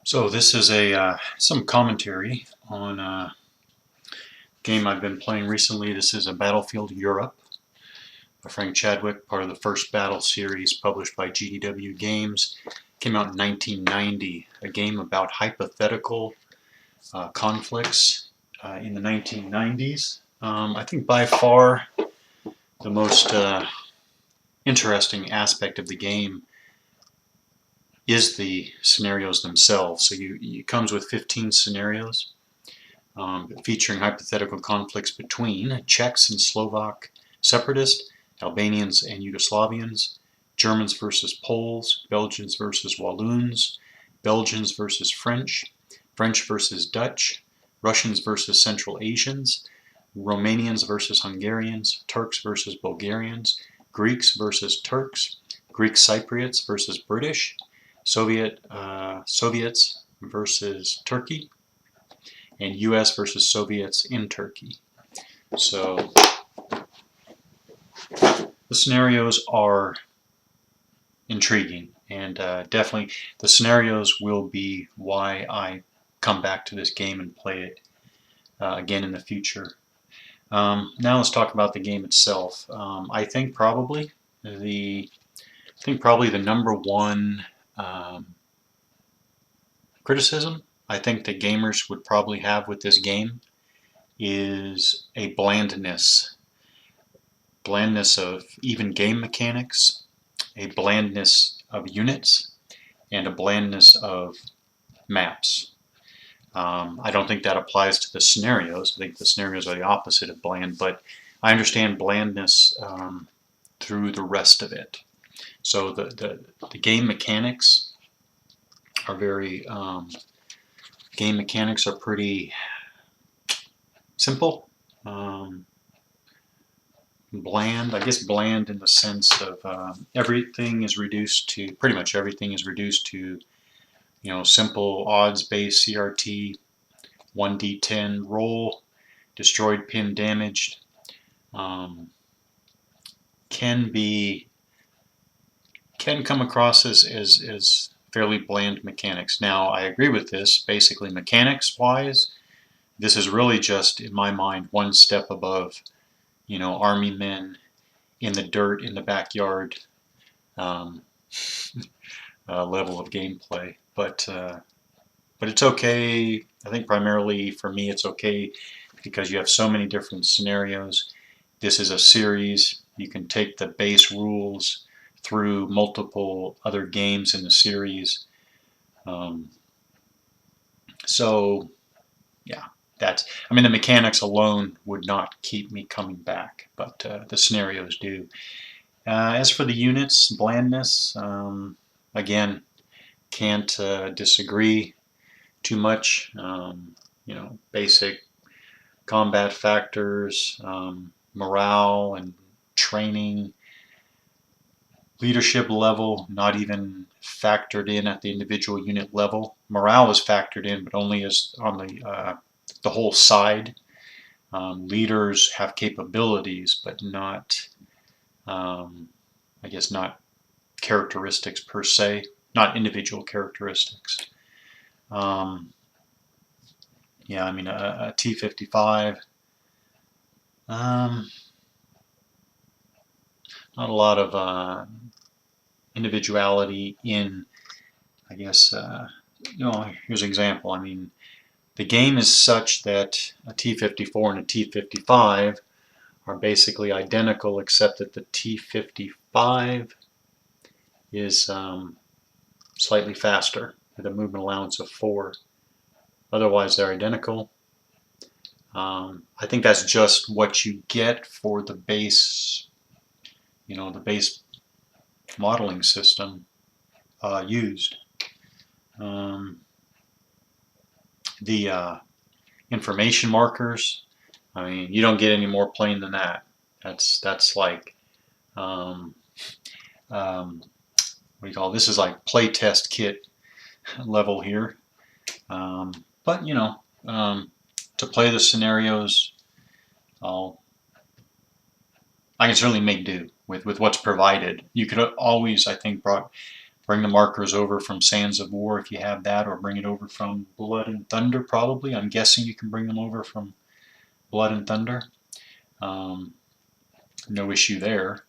So this is a some commentary on a game I've been playing recently. This is a Battlefield Europe by Frank Chadwick, part of the First Battle series published by GDW Games. Came out in 1990, a game about hypothetical conflicts in the 1990s. I think by far the most interesting aspect of the game is the scenarios themselves. So it comes with 15 scenarios. Featuring hypothetical conflicts between Czechs and Slovak separatists, Albanians and Yugoslavians, Germans versus Poles, Belgians versus Walloons, Belgians versus French, French versus Dutch, Russians versus Central Asians, Romanians versus Hungarians, Turks versus Bulgarians, Greeks versus Turks, Greek Cypriots versus British, Soviets versus Turkey, and US versus Soviets in Turkey. So the scenarios are intriguing, and definitely the scenarios will be why I come back to this game and play it again in the future. Now let's talk about the game itself. I think probably the number one criticism I think that gamers would probably have with this game is a blandness of even game mechanics, a blandness of units, and a blandness of maps. I don't think that applies to the scenarios. I think the scenarios are the opposite of bland, but I understand blandness through the rest of it. So the game mechanics are pretty simple. Bland, I guess bland in the sense of everything is reduced to, pretty much everything is reduced to, simple odds-based CRT, 1d10 roll, destroyed, pinned, damaged. Can come across as fairly bland mechanics. Now, I agree with this. Basically, mechanics-wise, this is really just, in my mind, one step above, army men in the dirt in the backyard level of gameplay. But it's okay. I think primarily for me it's okay because you have so many different scenarios. This is a series. You can take the base rules through multiple other games in the series. So yeah, the mechanics alone would not keep me coming back, but the scenarios do. As for the units, blandness, again, can't disagree too much. Basic combat factors, morale and training, leadership level, not even factored in at the individual unit level. Morale is factored in, but only as on the whole side. Leaders have capabilities, but not, I guess, not characteristics per se, not individual characteristics. Yeah, I mean, a T-55, not a lot of individuality in, I guess, here's an example. I mean, the game is such that a T-54 and a T-55 are basically identical, except that the T-55 is slightly faster with a movement allowance of 4. Otherwise, they're identical. I think that's just what you get for the base, the base modeling system used. The information markers, I mean, you don't get any more plain than that. That's like, what do you call it? This is like playtest kit level here. But to play the scenarios, I can certainly make do with what's provided. You could always, I think, bring the markers over from Sands of War if you have that, or bring it over from Blood and Thunder probably. I'm guessing you can bring them over from Blood and Thunder. No issue there.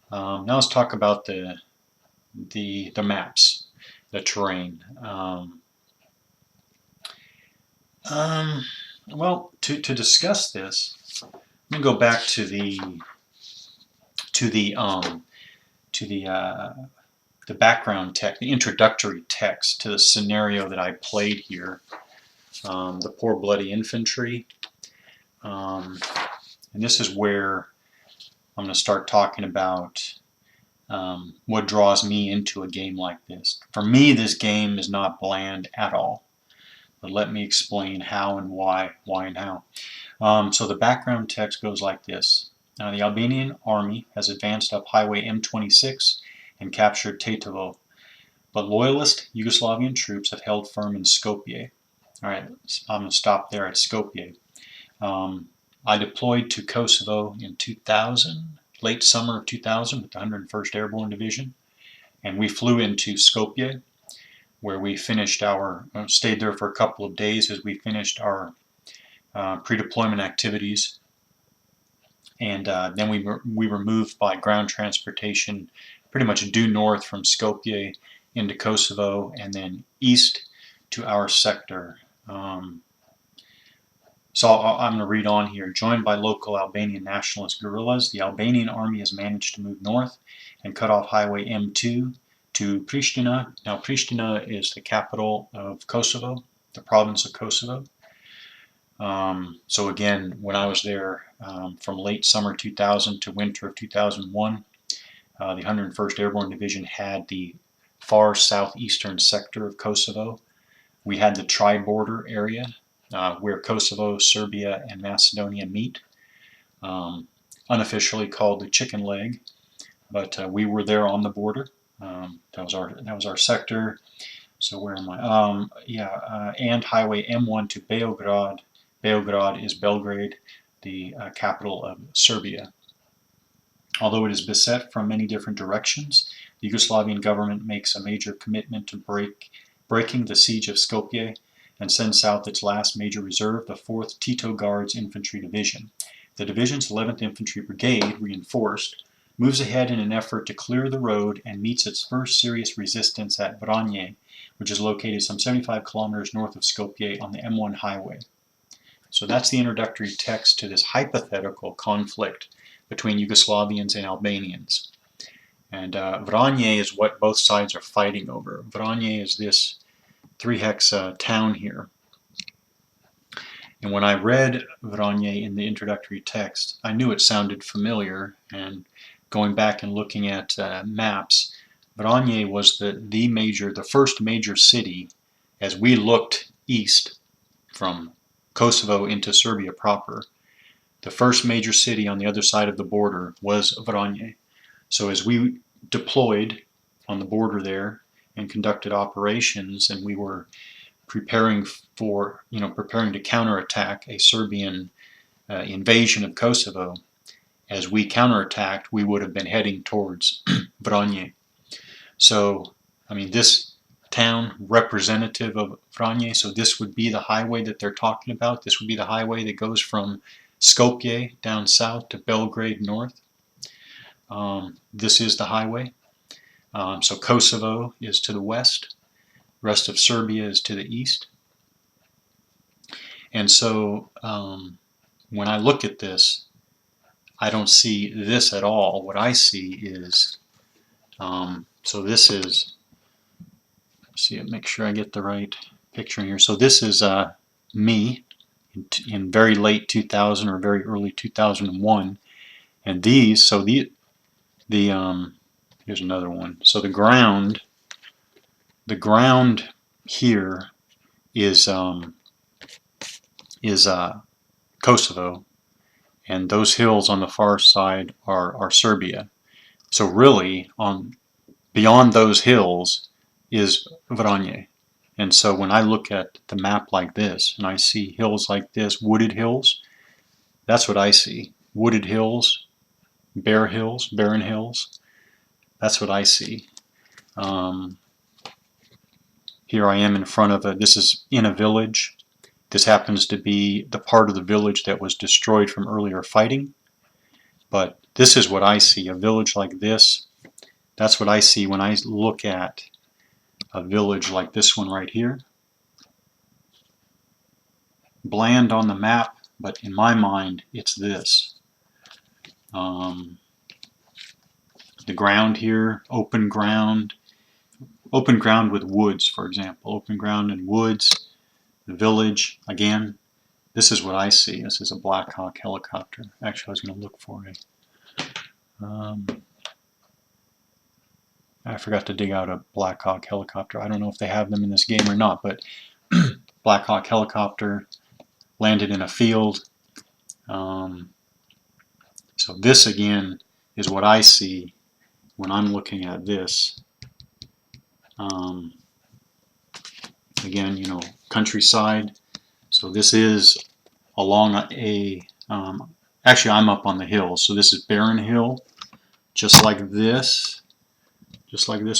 Now let's talk about the maps, the terrain. Well, to discuss this, I'm going to go back to the background text, the introductory text to the scenario that I played here. The Poor Bloody Infantry. And this is where I'm going to start talking about what draws me into a game like this. For me, this game is not bland at all. But let me explain how and why and how. So the background text goes like this. Now, the Albanian army has advanced up Highway M26 and captured Tetovo, but loyalist Yugoslavian troops have held firm in Skopje. All right, I'm going to stop there at Skopje. I deployed to Kosovo in 2000, late summer of 2000 with the 101st Airborne Division, and we flew into Skopje, where we finished stayed there for a couple of days as we finished our pre-deployment activities, and then we were moved by ground transportation pretty much due north from Skopje into Kosovo and then east to our sector. So I'm going to read on here. Joined by local Albanian nationalist guerrillas, the Albanian army has managed to move north and cut off Highway M2 to Pristina. Now, Pristina is the capital of Kosovo, the province of Kosovo. So again, when I was there from late summer 2000 to winter of 2001, the 101st Airborne Division had the far southeastern sector of Kosovo. We had the tri-border area where Kosovo, Serbia, and Macedonia meet, unofficially called the Chicken Leg, but we were there on the border. That was our sector. So where am I? And Highway M1 to Beograd. Beograd is Belgrade, the capital of Serbia. Although it is beset from many different directions, the Yugoslavian government makes a major commitment to breaking the siege of Skopje and sends south its last major reserve, the 4th Tito Guards Infantry Division. The division's 11th Infantry Brigade, reinforced, moves ahead in an effort to clear the road and meets its first serious resistance at Vranje, which is located some 75 kilometers north of Skopje on the M1 highway. So that's the introductory text to this hypothetical conflict between Yugoslavians and Albanians. And Vranje is what both sides are fighting over. Vranje is this 3-hex town here. And when I read Vranje in the introductory text, I knew it sounded familiar, and going back and looking at maps, Vranje was the first major city as we looked east from Kosovo into Serbia proper. The first major city on the other side of the border was Vranje. So as we deployed on the border there and conducted operations, and we were preparing to counterattack a Serbian invasion of Kosovo, as we counterattacked, we would have been heading towards Vranje. So, I mean, this town representative of Vranje, so this would be the highway that they're talking about. This would be the highway that goes from Skopje down south to Belgrade north. This is the highway. So Kosovo is to the west. The rest of Serbia is to the east. And so when I look at this, I don't see this at all. What I see is, so this is, make sure I get the right picture here. So this is me in very late 2000 or very early 2001. And these, so here's another one. So the ground here is Kosovo, and those hills on the far side are Serbia. So really, beyond those hills is Vranje. And so when I look at the map like this, and I see hills like this, wooded hills, that's what I see. Wooded hills, barren hills, that's what I see. Here I am in front of this is in a village. This happens to be the part of the village that was destroyed from earlier fighting. But this is what I see, a village like this. That's what I see when I look at a village like this one right here. Bland on the map, but in my mind, it's this. The ground here, open ground with woods, for example. Open ground and woods, the village, again, this is what I see. This is a Black Hawk helicopter. Actually, I was going to look for it. I forgot to dig out a Black Hawk helicopter. I don't know if they have them in this game or not, but Black Hawk helicopter landed in a field. So this, again, is what I see when I'm looking at this. Again, you know, countryside. So this is along a, actually I'm up on the hill, so this is barren hill, just like this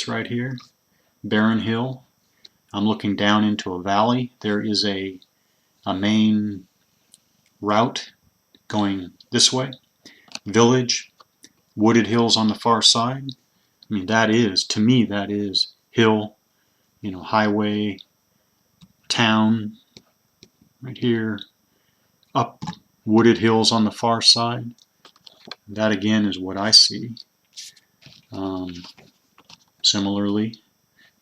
right here, barren hill. I'm looking down into a valley. There is a main route going this way. Village, wooded hills on the far side. I mean, that is, to me, that is hill, you know, highway, town, right here, up wooded hills on the far side. That again is what I see. Similarly,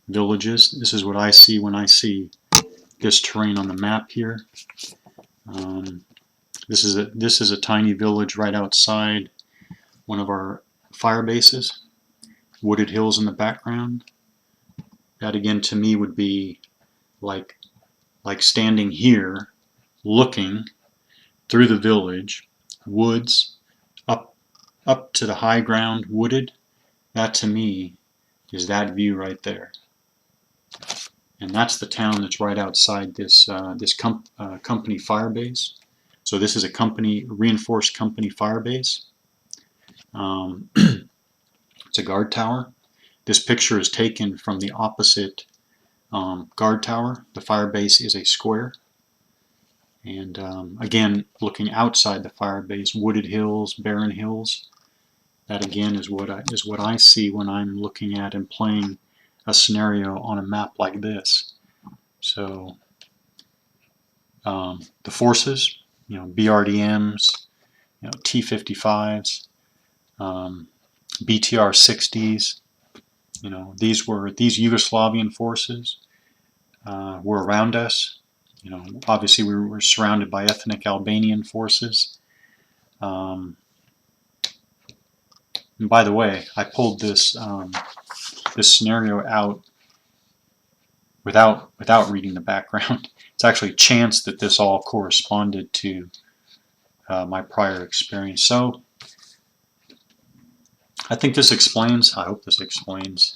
villages, this is what I see when I see this terrain on the map here. This is a tiny village right outside one of our fire bases. Wooded hills in the background. That again to me would be like standing here, looking through the village, woods, up to the high ground, wooded. That to me is that view right there. And that's the town that's right outside this company fire base. So this is a reinforced company fire base. It's a guard tower. This picture is taken from the opposite guard tower. The fire base is a square. And again, looking outside the fire base, wooded hills, barren hills. That again is what I see when I'm looking at and playing a scenario on a map like this. So the forces, you know, BRDMs, you know, T-55s, BTR-60s, you know, these Yugoslavian forces were around us. You know, obviously we were surrounded by ethnic Albanian forces. And by the way, I pulled this this scenario out without reading the background. It's actually chance that this all corresponded to my prior experience. So I think this explains, I hope this explains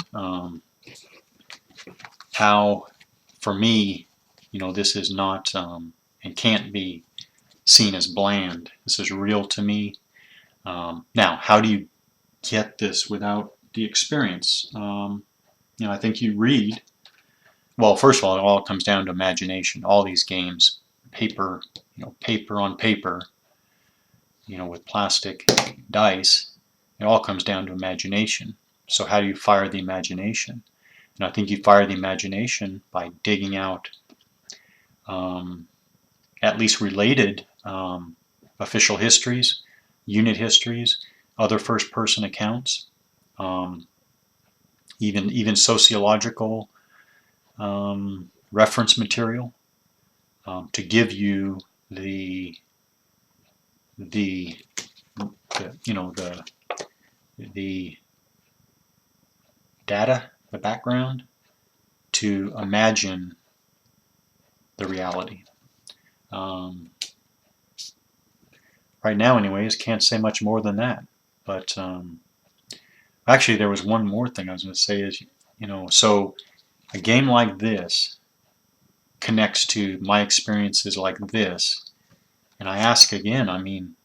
how, for me, you know, this is not and can't be seen as bland. This is real to me. Now, how do you get this without the experience? You know, I think you read. Well, first of all, it all comes down to imagination. All these games, paper, you know, paper on paper, you know, with plastic dice, it all comes down to imagination. So how do you fire the imagination? And I think you fire the imagination by digging out at least related official histories, unit histories, other first-person accounts, even sociological reference material to give you the data, the background, to imagine the reality. Right now, anyways, can't say much more than that. But actually, there was one more thing I was going to say is, you know, so a game like this connects to my experiences like this. And I ask again, I mean,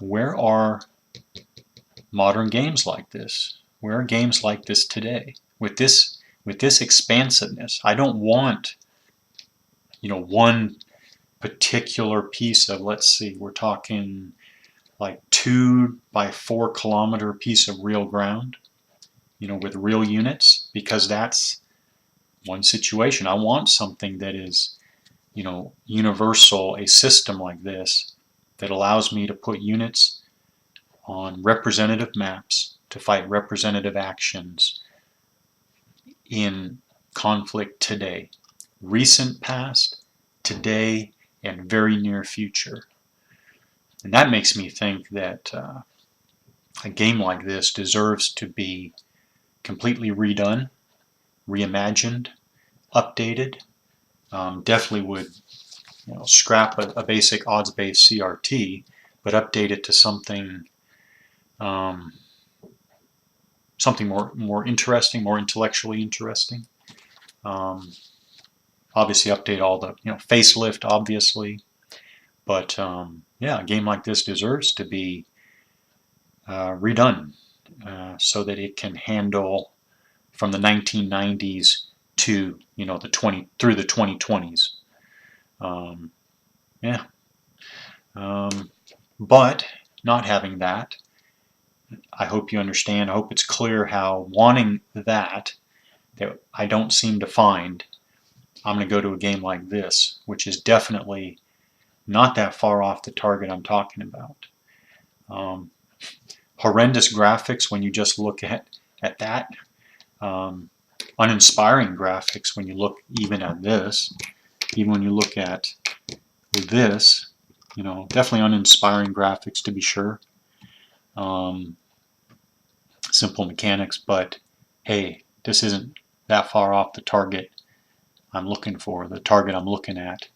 where are modern games like this? Where are games like this today? with this expansiveness. I don't want, one particular piece of, let's see, we're talking like 2 by 4 kilometer piece of real ground, with real units, because that's one situation. I want something that is, universal, a system like this that allows me to put units on representative maps to fight representative actions in conflict today, recent past, today, and very near future. And that makes me think that a game like this deserves to be completely redone, reimagined, updated. Definitely would scrap a basic odds-based CRT, but update it to something something more interesting, more intellectually interesting. Obviously, update all the facelift, obviously, but yeah, a game like this deserves to be redone so that it can handle from the 1990s to through the 2020s. Yeah, but not having that, I hope you understand. I hope it's clear how wanting that I don't seem to find. I'm going to go to a game like this, which is definitely not that far off the target I'm talking about. Horrendous graphics when you just look at that. Uninspiring graphics when you look even at this. Even when you look at this, definitely uninspiring graphics to be sure. Simple mechanics, but hey, this isn't that far off the target I'm looking for, the target I'm looking at.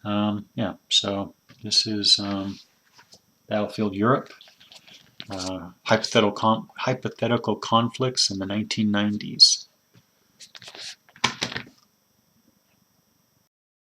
Yeah, so this is Battlefield Europe, hypothetical conflicts in the 1990s.